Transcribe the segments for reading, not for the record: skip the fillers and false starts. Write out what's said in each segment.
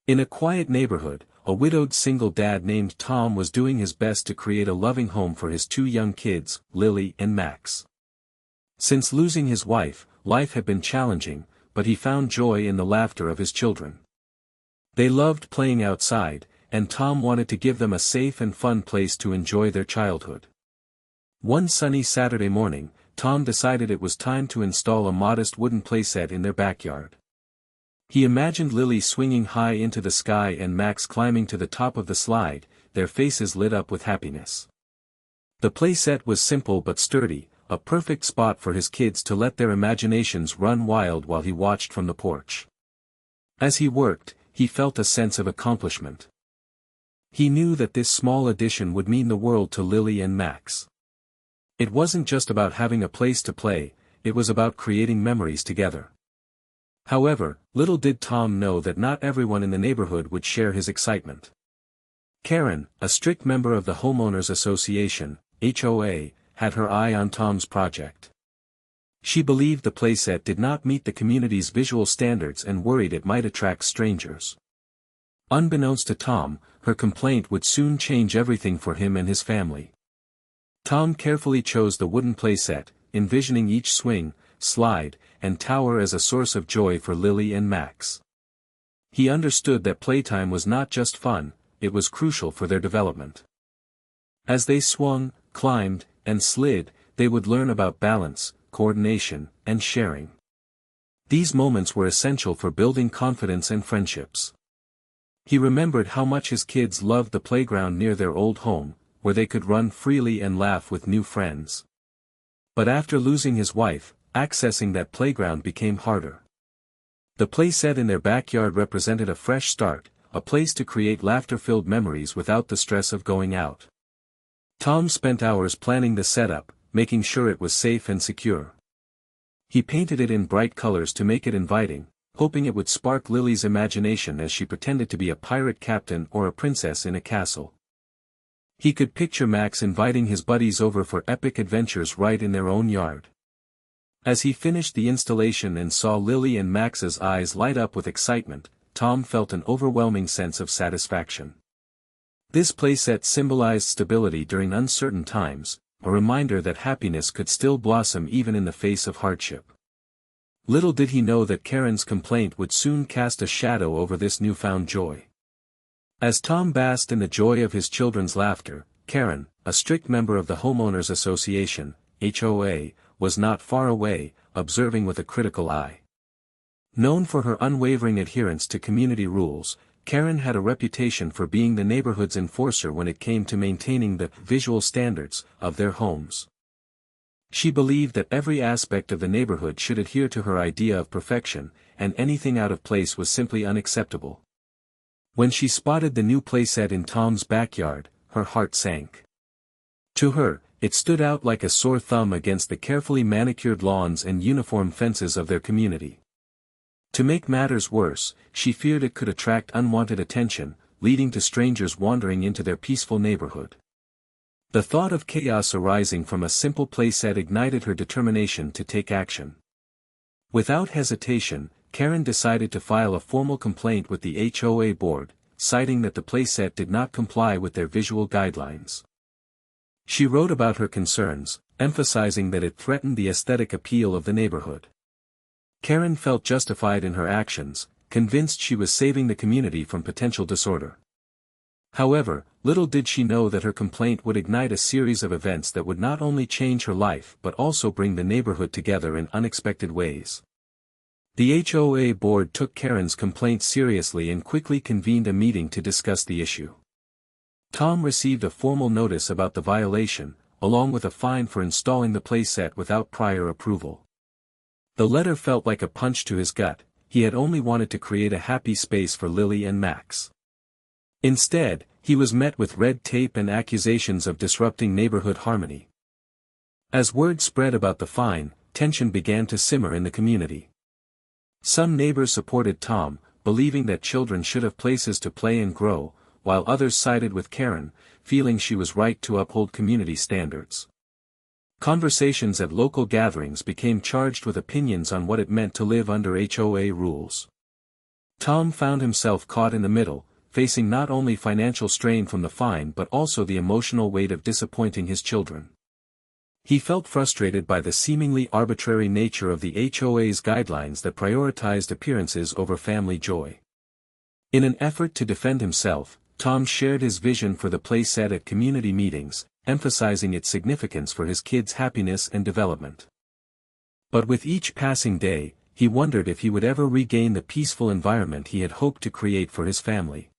In a quiet neighborhood, a widowed single dad named Tom was doing his best to create a loving home for his two young kids, Lily and Max. Since losing his wife, life had been challenging, but he found joy in the laughter of his children. They loved playing outside, and Tom wanted to give them a safe and fun place to enjoy their childhood. One sunny Saturday morning, Tom decided it was time to install a modest wooden playset in their backyard. He imagined Lily swinging high into the sky and Max climbing to the top of the slide, their faces lit up with happiness. The playset was simple but sturdy, a perfect spot for his kids to let their imaginations run wild while he watched from the porch. As he worked, he felt a sense of accomplishment. He knew that this small addition would mean the world to Lily and Max. It wasn't just about having a place to play, it was about creating memories together. However, little did Tom know that not everyone in the neighborhood would share his excitement. Karen, a strict member of the Homeowners Association, HOA, had her eye on Tom's project. She believed the playset did not meet the community's visual standards and worried it might attract strangers. Unbeknownst to Tom, her complaint would soon change everything for him and his family. Tom carefully chose the wooden playset, envisioning each swing, slide, and tower as a source of joy for Lily and Max. He understood that playtime was not just fun, it was crucial for their development. As they swung, climbed, and slid, they would learn about balance, coordination, and sharing. These moments were essential for building confidence and friendships. He remembered how much his kids loved the playground near their old home, where they could run freely and laugh with new friends. But after losing his wife, accessing that playground became harder. The playset in their backyard represented a fresh start, a place to create laughter-filled memories without the stress of going out. Tom spent hours planning the setup, making sure it was safe and secure. He painted it in bright colors to make it inviting, hoping it would spark Lily's imagination as she pretended to be a pirate captain or a princess in a castle. He could picture Max inviting his buddies over for epic adventures right in their own yard. As he finished the installation and saw Lily and Max's eyes light up with excitement, Tom felt an overwhelming sense of satisfaction. This playset symbolized stability during uncertain times, a reminder that happiness could still blossom even in the face of hardship. Little did he know that Karen's complaint would soon cast a shadow over this newfound joy. As Tom basked in the joy of his children's laughter, Karen, a strict member of the Homeowners Association, HOA, was not far away, observing with a critical eye. Known for her unwavering adherence to community rules, Karen had a reputation for being the neighborhood's enforcer when it came to maintaining the visual standards of their homes. She believed that every aspect of the neighborhood should adhere to her idea of perfection, and anything out of place was simply unacceptable. When she spotted the new playset in Tom's backyard, her heart sank. To her, it stood out like a sore thumb against the carefully manicured lawns and uniform fences of their community. To make matters worse, she feared it could attract unwanted attention, leading to strangers wandering into their peaceful neighborhood. The thought of chaos arising from a simple playset ignited her determination to take action. Without hesitation, Karen decided to file a formal complaint with the HOA board, citing that the playset did not comply with their visual guidelines. She wrote about her concerns, emphasizing that it threatened the aesthetic appeal of the neighborhood. Karen felt justified in her actions, convinced she was saving the community from potential disorder. However, little did she know that her complaint would ignite a series of events that would not only change her life but also bring the neighborhood together in unexpected ways. The HOA board took Karen's complaint seriously and quickly convened a meeting to discuss the issue. Tom received a formal notice about the violation, along with a fine for installing the playset without prior approval. The letter felt like a punch to his gut. He had only wanted to create a happy space for Lily and Max. Instead, he was met with red tape and accusations of disrupting neighborhood harmony. As word spread about the fine, tension began to simmer in the community. Some neighbors supported Tom, believing that children should have places to play and grow, while others sided with Karen, feeling she was right to uphold community standards. Conversations at local gatherings became charged with opinions on what it meant to live under HOA rules. Tom found himself caught in the middle, facing not only financial strain from the fine but also the emotional weight of disappointing his children. He felt frustrated by the seemingly arbitrary nature of the HOA's guidelines that prioritized appearances over family joy. In an effort to defend himself, Tom shared his vision for the playset at community meetings, emphasizing its significance for his kids' happiness and development. But with each passing day, he wondered if he would ever regain the peaceful environment he had hoped to create for his family.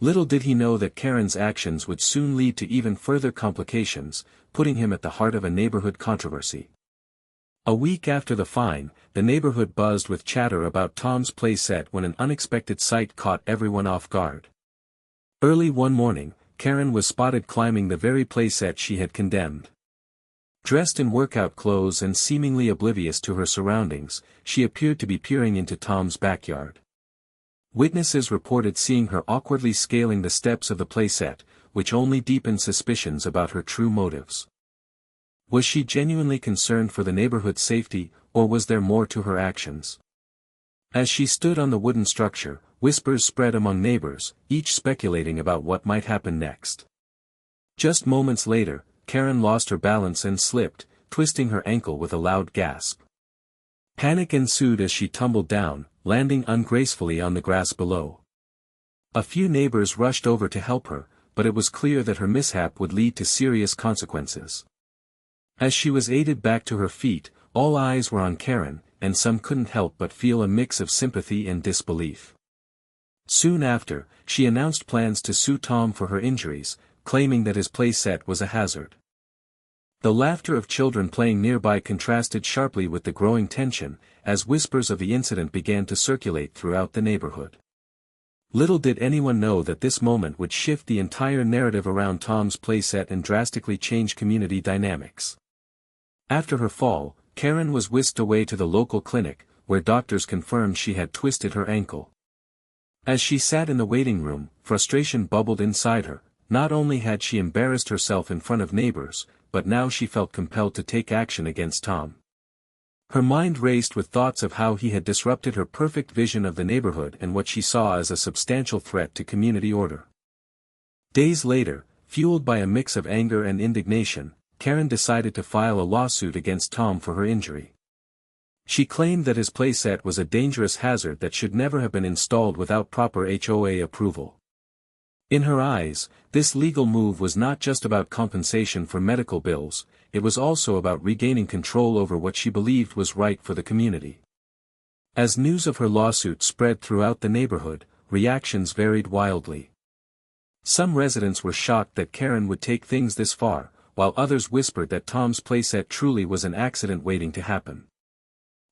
Little did he know that Karen's actions would soon lead to even further complications, putting him at the heart of a neighborhood controversy. A week after the fine, the neighborhood buzzed with chatter about Tom's playset when an unexpected sight caught everyone off guard. Early one morning, Karen was spotted climbing the very playset she had condemned. Dressed in workout clothes and seemingly oblivious to her surroundings, she appeared to be peering into Tom's backyard. Witnesses reported seeing her awkwardly scaling the steps of the playset, which only deepened suspicions about her true motives. Was she genuinely concerned for the neighborhood's safety, or was there more to her actions? As she stood on the wooden structure, whispers spread among neighbors, each speculating about what might happen next. Just moments later, Karen lost her balance and slipped, twisting her ankle with a loud gasp. Panic ensued as she tumbled down, landing ungracefully on the grass below. A few neighbors rushed over to help her, but it was clear that her mishap would lead to serious consequences. As she was aided back to her feet, all eyes were on Karen, and some couldn't help but feel a mix of sympathy and disbelief. Soon after, she announced plans to sue Tom for her injuries, claiming that his playset was a hazard. The laughter of children playing nearby contrasted sharply with the growing tension, as whispers of the incident began to circulate throughout the neighborhood. Little did anyone know that this moment would shift the entire narrative around Tom's playset and drastically change community dynamics. After her fall, Karen was whisked away to the local clinic, where doctors confirmed she had twisted her ankle. As she sat in the waiting room, frustration bubbled inside her. Not only had she embarrassed herself in front of neighbors, but now she felt compelled to take action against Tom. Her mind raced with thoughts of how he had disrupted her perfect vision of the neighborhood and what she saw as a substantial threat to community order. Days later, fueled by a mix of anger and indignation, Karen decided to file a lawsuit against Tom for her injury. She claimed that his playset was a dangerous hazard that should never have been installed without proper HOA approval. In her eyes, this legal move was not just about compensation for medical bills, it was also about regaining control over what she believed was right for the community. As news of her lawsuit spread throughout the neighborhood, reactions varied wildly. Some residents were shocked that Karen would take things this far, while others whispered that Tom's playset truly was an accident waiting to happen.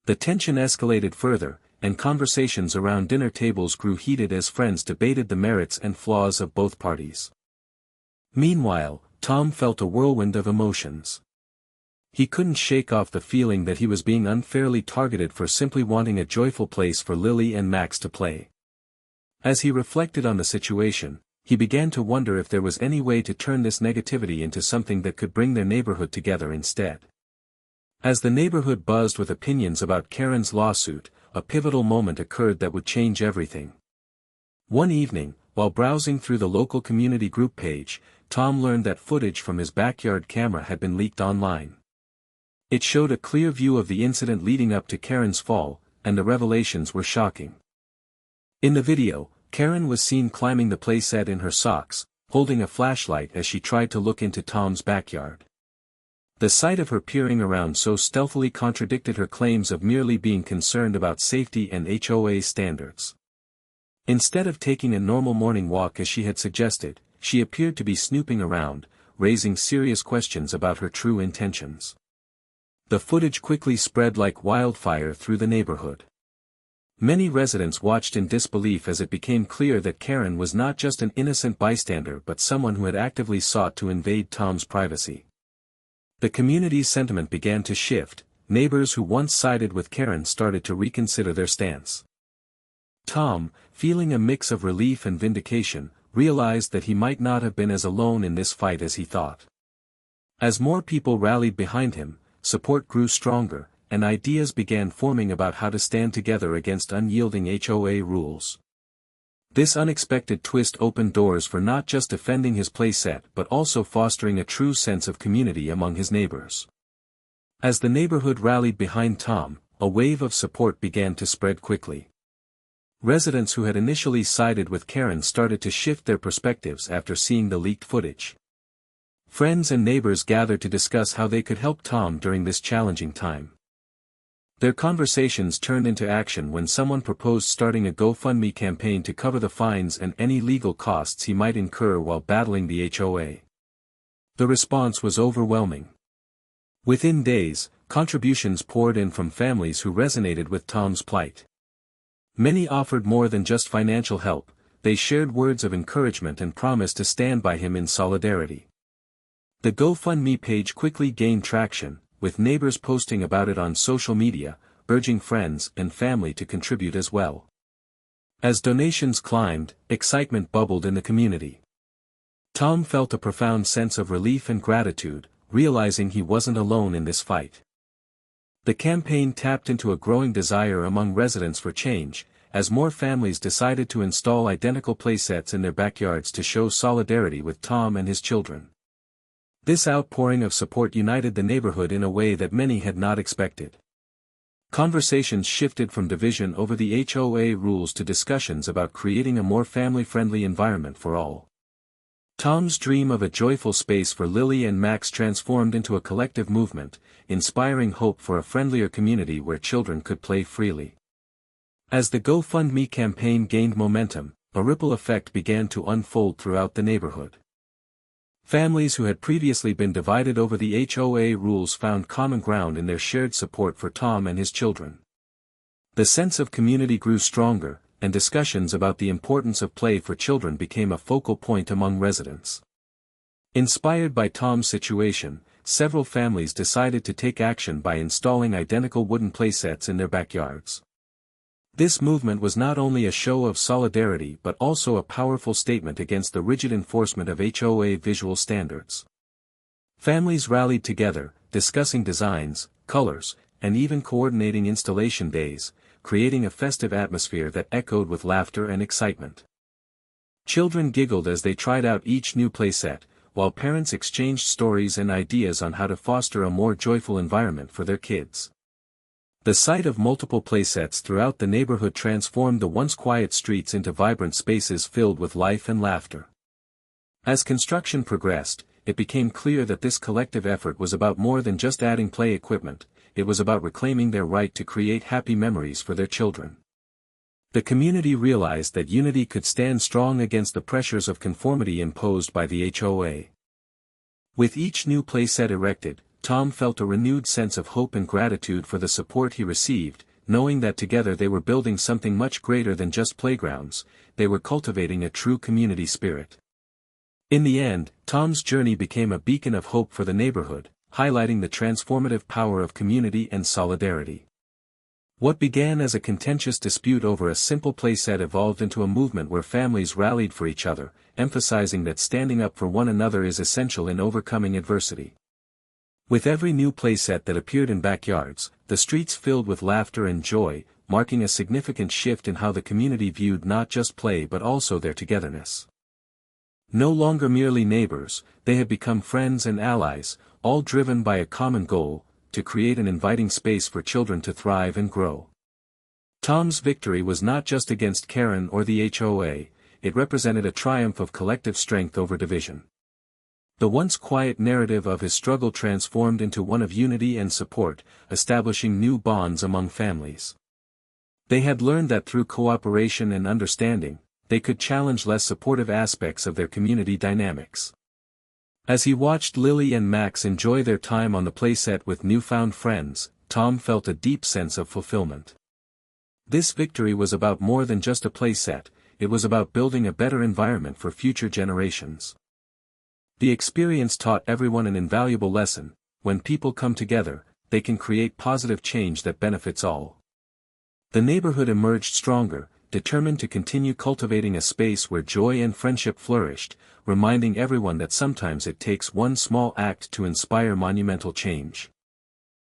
The tension escalated further, and conversations around dinner tables grew heated as friends debated the merits and flaws of both parties. Meanwhile, Tom felt a whirlwind of emotions. He couldn't shake off the feeling that he was being unfairly targeted for simply wanting a joyful place for Lily and Max to play. As he reflected on the situation, he began to wonder if there was any way to turn this negativity into something that could bring their neighborhood together instead. As the neighborhood buzzed with opinions about Karen's lawsuit, a pivotal moment occurred that would change everything. One evening, while browsing through the local community group page, Tom learned that footage from his backyard camera had been leaked online. It showed a clear view of the incident leading up to Karen's fall, and the revelations were shocking. In the video, Karen was seen climbing the playset in her socks, holding a flashlight as she tried to look into Tom's backyard. The sight of her peering around so stealthily contradicted her claims of merely being concerned about safety and HOA standards. Instead of taking a normal morning walk as she had suggested, she appeared to be snooping around, raising serious questions about her true intentions. The footage quickly spread like wildfire through the neighborhood. Many residents watched in disbelief as it became clear that Karen was not just an innocent bystander but someone who had actively sought to invade Tom's privacy. The community's sentiment began to shift. Neighbors who once sided with Karen started to reconsider their stance. Tom, feeling a mix of relief and vindication, realized that he might not have been as alone in this fight as he thought. As more people rallied behind him, support grew stronger, and ideas began forming about how to stand together against unyielding HOA rules. This unexpected twist opened doors for not just defending his playset but also fostering a true sense of community among his neighbors. As the neighborhood rallied behind Tom, a wave of support began to spread quickly. Residents who had initially sided with Karen started to shift their perspectives after seeing the leaked footage. Friends and neighbors gathered to discuss how they could help Tom during this challenging time. Their conversations turned into action when someone proposed starting a GoFundMe campaign to cover the fines and any legal costs he might incur while battling the HOA. The response was overwhelming. Within days, contributions poured in from families who resonated with Tom's plight. Many offered more than just financial help, they shared words of encouragement and promised to stand by him in solidarity. The GoFundMe page quickly gained traction, with neighbors posting about it on social media, urging friends and family to contribute as well. As donations climbed, excitement bubbled in the community. Tom felt a profound sense of relief and gratitude, realizing he wasn't alone in this fight. The campaign tapped into a growing desire among residents for change, as more families decided to install identical playsets in their backyards to show solidarity with Tom and his children. This outpouring of support united the neighborhood in a way that many had not expected. Conversations shifted from division over the HOA rules to discussions about creating a more family-friendly environment for all. Tom's dream of a joyful space for Lily and Max transformed into a collective movement, inspiring hope for a friendlier community where children could play freely. As the GoFundMe campaign gained momentum, a ripple effect began to unfold throughout the neighborhood. Families who had previously been divided over the HOA rules found common ground in their shared support for Tom and his children. The sense of community grew stronger, and discussions about the importance of play for children became a focal point among residents. Inspired by Tom's situation, several families decided to take action by installing identical wooden playsets in their backyards. This movement was not only a show of solidarity but also a powerful statement against the rigid enforcement of HOA visual standards. Families rallied together, discussing designs, colors, and even coordinating installation days, creating a festive atmosphere that echoed with laughter and excitement. Children giggled as they tried out each new playset, while parents exchanged stories and ideas on how to foster a more joyful environment for their kids. The sight of multiple playsets throughout the neighborhood transformed the once quiet streets into vibrant spaces filled with life and laughter. As construction progressed, it became clear that this collective effort was about more than just adding play equipment, it was about reclaiming their right to create happy memories for their children. The community realized that unity could stand strong against the pressures of conformity imposed by the HOA. With each new playset erected, Tom felt a renewed sense of hope and gratitude for the support he received, knowing that together they were building something much greater than just playgrounds, they were cultivating a true community spirit. In the end, Tom's journey became a beacon of hope for the neighborhood, highlighting the transformative power of community and solidarity. What began as a contentious dispute over a simple playset evolved into a movement where families rallied for each other, emphasizing that standing up for one another is essential in overcoming adversity. With every new playset that appeared in backyards, the streets filled with laughter and joy, marking a significant shift in how the community viewed not just play but also their togetherness. No longer merely neighbors, they had become friends and allies, all driven by a common goal, to create an inviting space for children to thrive and grow. Tom's victory was not just against Karen or the HOA, it represented a triumph of collective strength over division. The once quiet narrative of his struggle transformed into one of unity and support, establishing new bonds among families. They had learned that through cooperation and understanding, they could challenge less supportive aspects of their community dynamics. As he watched Lily and Max enjoy their time on the playset with newfound friends, Tom felt a deep sense of fulfillment. This victory was about more than just a playset, it was about building a better environment for future generations. The experience taught everyone an invaluable lesson: when people come together, they can create positive change that benefits all. The neighborhood emerged stronger, determined to continue cultivating a space where joy and friendship flourished, reminding everyone that sometimes it takes one small act to inspire monumental change.